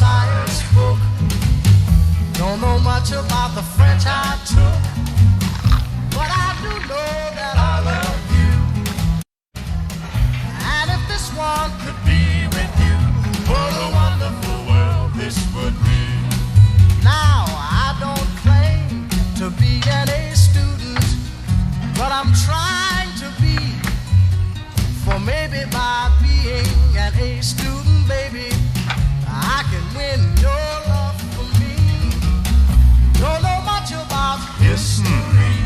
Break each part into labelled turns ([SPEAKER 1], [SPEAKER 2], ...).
[SPEAKER 1] science book. Don't know much about the French I took, but I do know that I love you. And if this one could be with you, what a wonderful world this would be. Now, I don't claim to be an A student, but I'm trying to be. For maybe by being an A student, baby, I can win your love for me. Don't know much about history,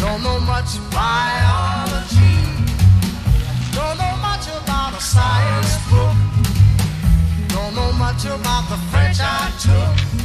[SPEAKER 1] don't know much biology, don't know much about a science book, don't know much about the French I took.